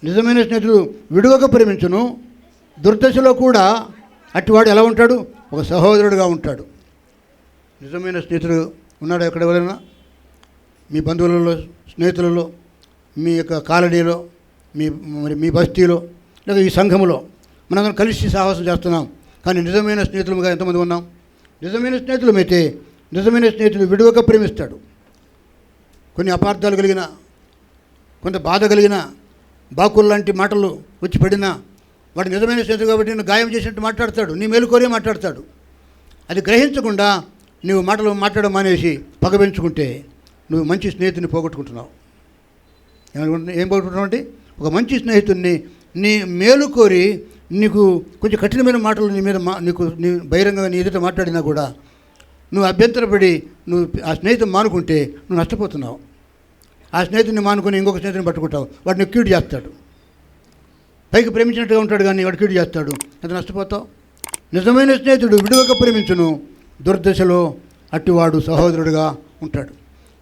నిజమైన స్నేహితుడు విడువక ప్రేమించును, దుర్దశలో కూడా అట్టివాడు ఎలా ఉంటాడు? ఒక సహోదరుడుగా ఉంటాడు. నిజమైన స్నేహితుడు ఉన్నాడు ఎక్కడ? ఎవరైనా మీ బంధువులలో, స్నేహితులలో, మీ యొక్క కాలనీలో, మీ బస్తీలో, లేదా ఈ సంఘములో మనందరం కలిసి సాహసం చేస్తున్నాం. కానీ నిజమైన స్నేహితులుగా ఎంతమంది ఉన్నాం? నిజమైన స్నేహితులమైతే నిజమైన స్నేహితుడు విడువక ప్రేమిస్తాడు. కొన్ని అపార్థాలు కలిగిన, కొంత బాధ కలిగిన, బాకులు లాంటి మాటలు వచ్చి పడినా వాడు నిజమైన స్నేహితుడు కాబట్టి నేను గాయం చేసినట్టు మాట్లాడతాడు, నీ మేలు కోరే మాట్లాడతాడు. అది గ్రహించకుండా నువ్వు మాటలు మాట్లాడడం మానేసి పగబెంచుకుంటే నువ్వు మంచి స్నేహితుడిని పోగొట్టుకుంటున్నావు. ఏం పోగొట్టుకుంటున్నావు అంటే, ఒక మంచి స్నేహితుడిని నీ మేలు కోరి నీకు కొంచెం కఠినమైన మాటలు నీ మీద నీ బహిరంగంగా నీ ఎదుట మాట్లాడినా కూడా నువ్వు అభ్యంతరపడి నువ్వు ఆ స్నేహితుని మానుకుంటే నువ్వు నష్టపోతున్నావు. ఆ స్నేహితుడిని మానుకొని ఇంకొక స్నేహితుని పట్టుకుంటావు, వాడిని కీడు చేస్తాడు. పైకి ప్రేమించినట్టుగా ఉంటాడు కానీ వాడు కీడు చేస్తాడు, ఎంత నష్టపోతావు. నిజమైన స్నేహితుడు విడువక ప్రేమించును, దుర్దశలో అట్టివాడు సహోదరుడుగా ఉంటాడు.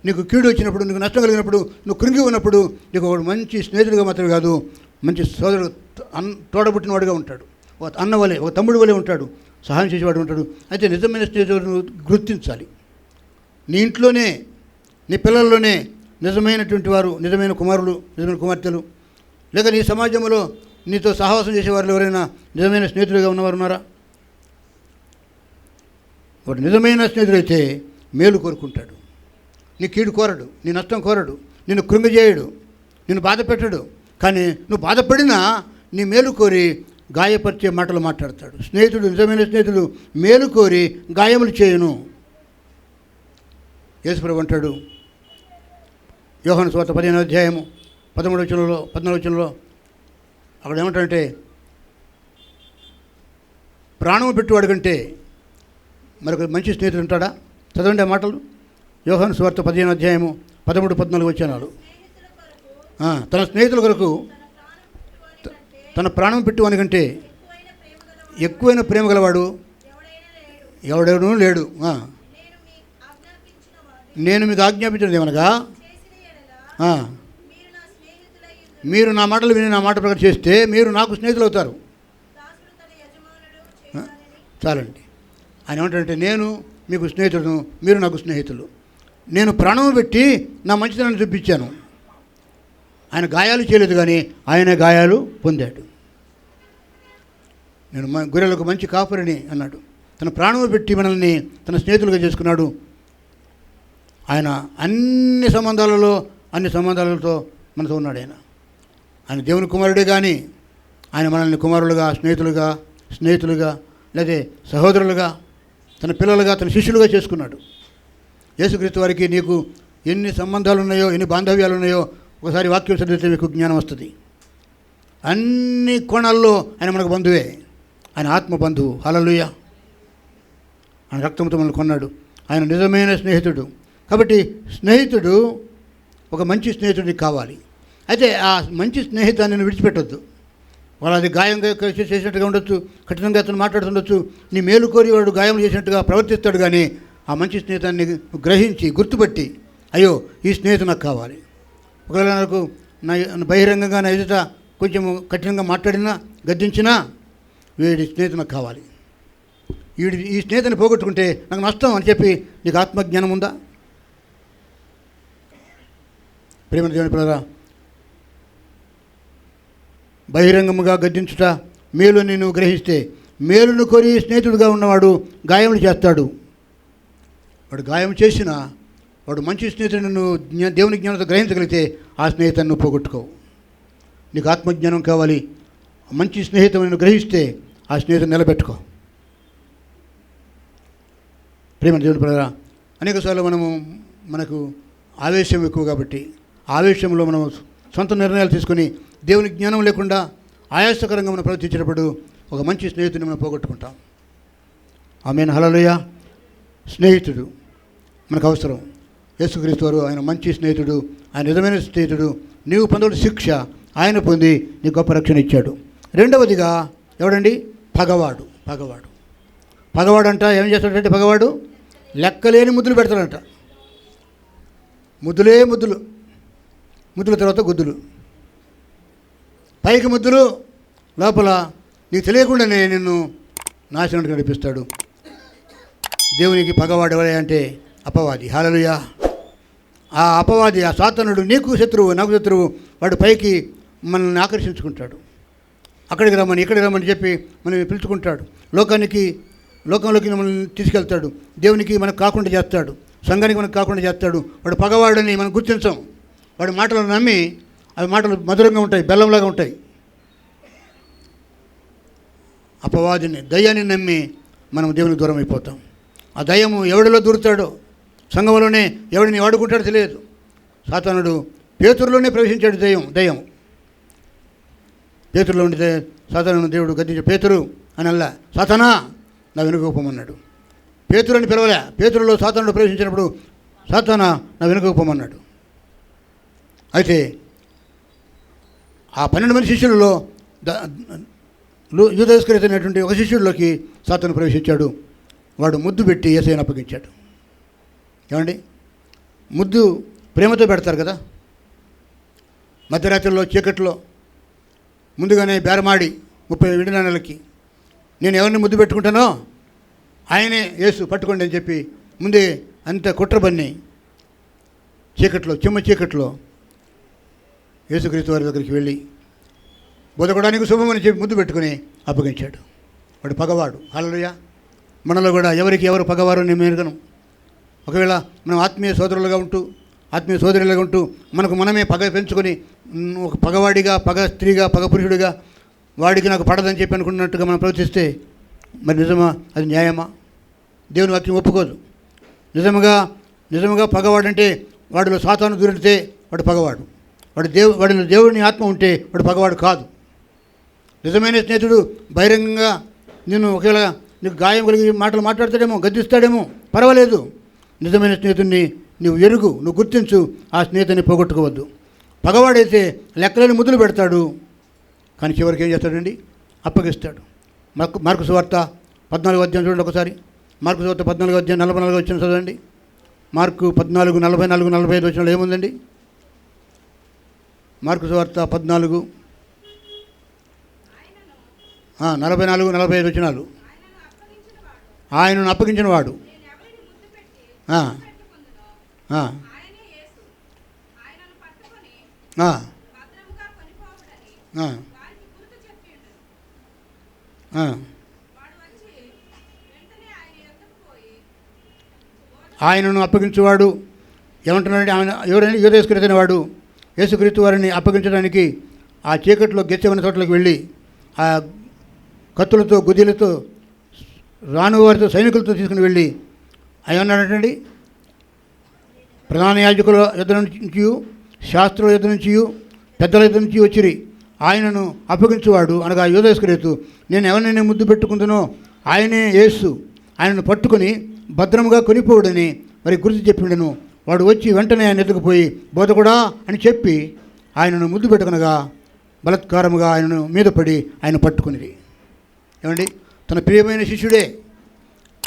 నీకు కీడు వచ్చినప్పుడు, నీకు నష్టం కలిగినప్పుడు, నువ్వు కృంగి ఉన్నప్పుడు నీకు ఒక మంచి స్నేహితుడిగా మాత్రమే కాదు, మంచి సోదరుడు, తోడబుట్టినవాడుగా ఉంటాడు. ఒక అన్న వలె, ఒక తమ్ముడు వలె ఉంటాడు, సహాయం చేసేవాడు ఉంటాడు. అయితే నిజమైన స్నేహితులను గుర్తించాలి. నీ ఇంట్లోనే, నీ పిల్లల్లోనే నిజమైనటువంటి వారు, నిజమైన కుమారులు, నిజమైన కుమార్తెలు, లేక నీ సమాజంలో నీతో సహవాసం చేసేవారు ఎవరైనా నిజమైన స్నేహితులుగా ఉన్నవారు ఉన్నారా? వాడు నిజమైన స్నేహితుడైతే మేలు కోరుకుంటాడు, నీ కీడు కోరడు, నీ నష్టం కోరడు, నిన్ను కృంగజేయడు, నిన్ను బాధ పెట్టడు. కానీ నువ్వు బాధపడినా నీ మేలు కోరి గాయపరిచే మాటలు మాట్లాడతాడు. స్నేహితుడు, నిజమైన స్నేహితుడు మేలు కోరి గాయములు చేయును. యేసుప్రభు అంటాడు యోహాను సువార్త 15వ అధ్యాయము 13వ వచనంలో 14వ వచనంలో, అక్కడ ఏమంటాడంటే, ప్రాణము పెట్టువాడు కంటే మరొక మంచి స్నేహితుడు ఉంటాడా? చదవండి ఆ మాటలు. యోహాను సువార్త 15వ అధ్యాయము 13, 14 వచనాలు. తన స్నేహితుల కొరకు తన ప్రాణం పెట్టువాని కంటే ఎక్కువైన ప్రేమ గలవాడు ఎవడెవడూ లేడు. నేను మీకు ఆజ్ఞాపించినది ఏమనగా, మీరు నా మాటలు విని నా మాట ప్రకారం చేస్తే మీరు నాకు స్నేహితులు అవుతారు. చాలండి. ఆయన ఏమంటాడంటే, నేను మీకు స్నేహితుడును, మీరు నాకు స్నేహితులు. నేను ప్రాణం పెట్టి నా మంచితనాన్ని చూపించాను. ఆయన గాయాలు చేయలేదు కానీ ఆయన గాయాలు పొందాడు. నేను గొర్రెలకు మంచి కాపరిని అన్నాడు. తన ప్రాణం పెట్టి మనల్ని తన స్నేహితులుగా చేసుకున్నాడు. ఆయన అన్ని సంబంధాలతో మనతో ఉన్నాడు. ఆయన దేవుని కుమారుడే కానీ ఆయన మనల్ని కుమారులుగా, స్నేహితులుగా లేదా సహోదరులుగా, తన పిల్లలుగా, తన శిష్యులుగా చేసుకున్నాడు. యేసుక్రీస్తు వారికి నీకు ఎన్ని సంబంధాలు ఉన్నాయో, ఎన్ని బాంధవ్యాలు ఉన్నాయో ఒకసారి వాక్యం చదివితే మీకు జ్ఞానం వస్తుంది. అన్ని కోణాల్లో ఆయన మనకు బంధువే. ఆయన ఆత్మ బంధువు. హల్లెలూయా. ఆయన రక్తంతో మనల్ని కొన్నాడు. ఆయన నిజమైన స్నేహితుడు. కాబట్టి స్నేహితుడు, ఒక మంచి స్నేహితుడికి కావాలి. అయితే ఆ మంచి స్నేహితాన్ని విడిచిపెట్టొద్దు. వాళ్ళు అది గాయంగా చేసినట్టుగా ఉండొచ్చు, కఠినంగా అతను మాట్లాడుతుండొచ్చు, నీ మేలు కోరి వాడు గాయం చేసినట్టుగా ప్రవర్తిస్తాడు. కానీ ఆ మంచి స్నేహితాన్ని గ్రహించి గుర్తుపట్టి, అయ్యో ఈ స్నేహితుడు నాకు కావాలి. ఒకవేళ నాకు బహిరంగంగా నా ఎదుట కొంచెం కఠినంగా మాట్లాడినా, గద్దించినా, వీడి స్నేహితుడు నాకు కావాలి. ఈ స్నేహితుని పోగొట్టుకుంటే నాకు నష్టం అని చెప్పి నీకు ఆత్మజ్ఞానం ఉందా? ప్రేమ దేవుని పిల్లరా, బహిరంగముగా గద్దించుట మేలుని నువ్వు గ్రహిస్తే, మేలును కోరి స్నేహితుడుగా ఉన్నవాడు గాయములు చేస్తాడు. వాడు గాయం చేసినా వాడు మంచి స్నేహితుడిని నువ్వు దేవుని జ్ఞానంతో గ్రహించగలిగితే ఆ స్నేహితుని నువ్వు పోగొట్టుకోవు. నీకు ఆత్మజ్ఞానం కావాలి. మంచి స్నేహితుని నువ్వు గ్రహిస్తే ఆ స్నేహితుని నిలబెట్టుకో. ప్రేమ దేవుని పిల్లరా, అనేకసార్లు మనకు ఆవేశం ఎక్కువ కాబట్టి ఆవేశంలో మనం సొంత నిర్ణయాలు తీసుకొని దేవుని జ్ఞానం లేకుండా ఆయాసకరంగా మనం ప్రవర్తించినప్పుడు ఒక మంచి స్నేహితుడిని మనం పోగొట్టుకుంటాం. ఆమేన్. హల్లెలూయా. స్నేహితుడు మనకు అవసరం. యేసుక్రీస్తు వారు ఆయన మంచి స్నేహితుడు, ఆయన నిజమైన స్నేహితుడు. నీవు పొందడు శిక్ష ఆయన పొంది నీకు గొప్ప రక్షణ ఇచ్చాడు. రెండవదిగా ఎవడండి? పగవాడు. పగవాడంట ఏం చేస్తాడంటే, పగవాడు లెక్కలేని ముద్దులు పెడతాడంట. ముద్దుల తర్వాత గుద్దులు. పైకి ముద్దులు, లోపల నీకు తెలియకుండానే నిన్ను నాశనానికి నడిపిస్తాడు. దేవునికి పగవాడు ఎవరే అంటే అపవాది. హల్లెలూయా. ఆ అపవాది, ఆ సాతానుడు నీకు శత్రువు, నాకు శత్రువు. వాడు పైకి మనల్ని ఆకర్షించుకుంటాడు. అక్కడికి రమ్మని, ఇక్కడికి రమ్మని చెప్పి మనల్ని పిలుచుకుంటాడు. లోకంలోకి మనల్ని తీసుకెళ్తాడు. దేవునికి మనకు కాకుండా చేస్తాడు, సంఘానికి మనకు కాకుండా చేస్తాడు. వాడు పగవాడని మనం గుర్తించాం. వాడి మాటలు నమ్మి, అవి మాటలు మధురంగా ఉంటాయి, బెల్లంలాగా ఉంటాయి. అపవాదిని, దయ్యాన్ని నమ్మి మనం దేవునికి దూరం అయిపోతాం. ఆ దయ్యము ఎవడిలో దూరుతాడో, సంఘంలోనే ఎవడిని వాడుకుంటాడో తెలియదు. సాతానుడు పేతురులోనే ప్రవేశించాడు. దయ్యం పేతురులో ఉండి సాతాను దేవుడు గద్దించాడు. పేతురు అని అల్లా, సాతానా నా వెనుకపోమన్నాడు. పేతురు అని పిలవలే. పేతురులో సాతానుడు ప్రవేశించినప్పుడు సాతానా నా వెనుకపోమన్నాడు. అయితే ఆ 12 మంది శిష్యులలో యూదా ఇస్కరియోతు అనేటువంటి ఒక శిష్యుడిలోకి సాతాను ప్రవేశించాడు. వాడు ముద్దు పెట్టి యేసయ్యను అప్పగించాడు. ఏమండి, ముద్దు ప్రేమతో పెడతారు కదా. మధ్యరాత్రిలో చీకట్లో ముందుగానే బేరమాడి 30 వెండి నాణేలకి నేను ఎవరిని ముద్దు పెట్టుకుంటానో ఆయనే యేసు, పట్టుకోండి అని చెప్పి ముందే అంత కుట్రబన్ని చీకట్లో, చీకట్లో యేసుక్రీస్తు వారి దగ్గరికి వెళ్ళి బోధకోవడానికి శుభమని చెప్పి ముద్దు పెట్టుకుని అప్పగించాడు. వాడు పగవాడు. హల్లెలూయా. మనలో కూడా ఎవరు పగవారు నేను ఎరుగను. ఒకవేళ మనం ఆత్మీయ సోదరులుగా ఉంటూ, ఆత్మీయ సోదరులుగా ఉంటూ మనకు మనమే పగ పెంచుకొని ఒక పగవాడిగా, పగ స్త్రీగా, పగ పురుషుడిగా వాడికి నాకు పడదని చెప్పి అనుకున్నట్టుగా మనం ప్రవర్తిస్తే మరి నిజమా? అది న్యాయమా? దేవుని వాక్యం ఒప్పుకోదు. నిజముగా పగవాడంటే వాడిలో సాతాను దూరితే వాడు పగవాడు. వాడిలో దేవుని ఆత్మ ఉంటే వాడు పగవాడు కాదు. నిజమైన స్నేహితుడు బహిరంగంగా ఒకవేళ నీకు గాయం కలిగి మాటలు మాట్లాడతాడేమో, గద్దిస్తాడేమో, పర్వాలేదు. నిజమైన స్నేహితుడిని నువ్వు గుర్తించు. ఆ స్నేహితుడిని పోగొట్టుకోవద్దు. పగవాడైతే లెక్కలేని ముద్దులు పెడతాడు, కానీ చివరికి ఏం చేస్తాడండి? అప్పగిస్తాడు. మార్కు సువార్త 14వ అధ్యాయం చూడండి ఒకసారి. మార్కు సువార్త 14వ అధ్యాయం 44 వచ్చిన చదవండి. మార్కు 14, 44, 45 వచ్చిన ఏముందండి? మార్కు సువార్త 14 44, 45 వచ్చినాలు. ఆయనను అప్పగించిన వాడు ఆయనను అప్పగించేవాడు ఏమంటున్నాడంటే, ఆయన ఎవరైనా యూదా ఇస్కరియోతు వాడు యేసుక్రీస్తు వారిని అప్పగించడానికి ఆ చీకట్లో గెత్సేమనే చోట్లోకి వెళ్ళి ఆ కత్తులతో, గుదిలతో, రాణువారితో, సైనికులతో తీసుకుని వెళ్ళి ఏమన్నాడంటండి, ప్రధాన యాజకుల యుద్ధ నుంచి, శాస్త్రుల యుద్ధ నుంచి, పెద్దల యుద్ధ నుంచి వచ్చిరి. ఆయనను అప్పగించేవాడు అనగా యూదా ఇస్కరియోతు, నేను ఎవరినైనా ముద్దు పెట్టుకుందునో ఆయనే యేసు, ఆయనను పట్టుకొని భద్రముగా కొనిపోవుడని మరి గుర్తు చెప్పిండెను. వాడు వచ్చి వెంటనే ఆయన ఎత్తుకుపోయి బోధకుడా అని చెప్పి ఆయనను ముద్దు పెట్టుకునగా బలత్కారముగా ఆయనను మీద పడి ఆయన పట్టుకునిది. ఏమండి, తన ప్రియమైన శిష్యుడే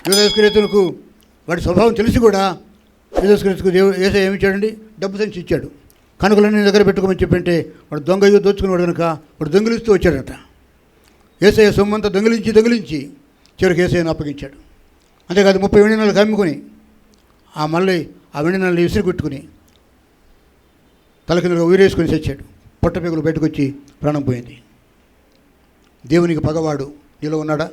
యూదా ఇస్కరియోతుకు వాడి స్వభావం తెలిసి కూడా యూదా ఇస్కరియోతుకు యేసయ్య ఏమి ఇచ్చాడండి? డబ్బు సంచి ఇచ్చాడు. కనుకలన్నీ దగ్గర పెట్టుకోమని చెప్పంటే వాడు దొంగయ్యో దోచుకునేవాడు కనుక వాడు దొంగిలిస్తూ వచ్చాడట. యేసయ్య సొమ్మంతా దొంగిలించి చివరికి యేసయ్యను అప్పగించాడు. అంతేకాదు 30 వెండి నాణేలు కమ్ముకొని మళ్ళీ ఆ వెండి నాణేలు విసిరి కొట్టుకుని తలకిందులుగా ఊరేసుకొని చచ్చాడు. పొట్టపేగులు బయటకు వచ్చి ప్రాణం పోయింది. దేవునికి పగవాడు నీలో ఉన్నాడా?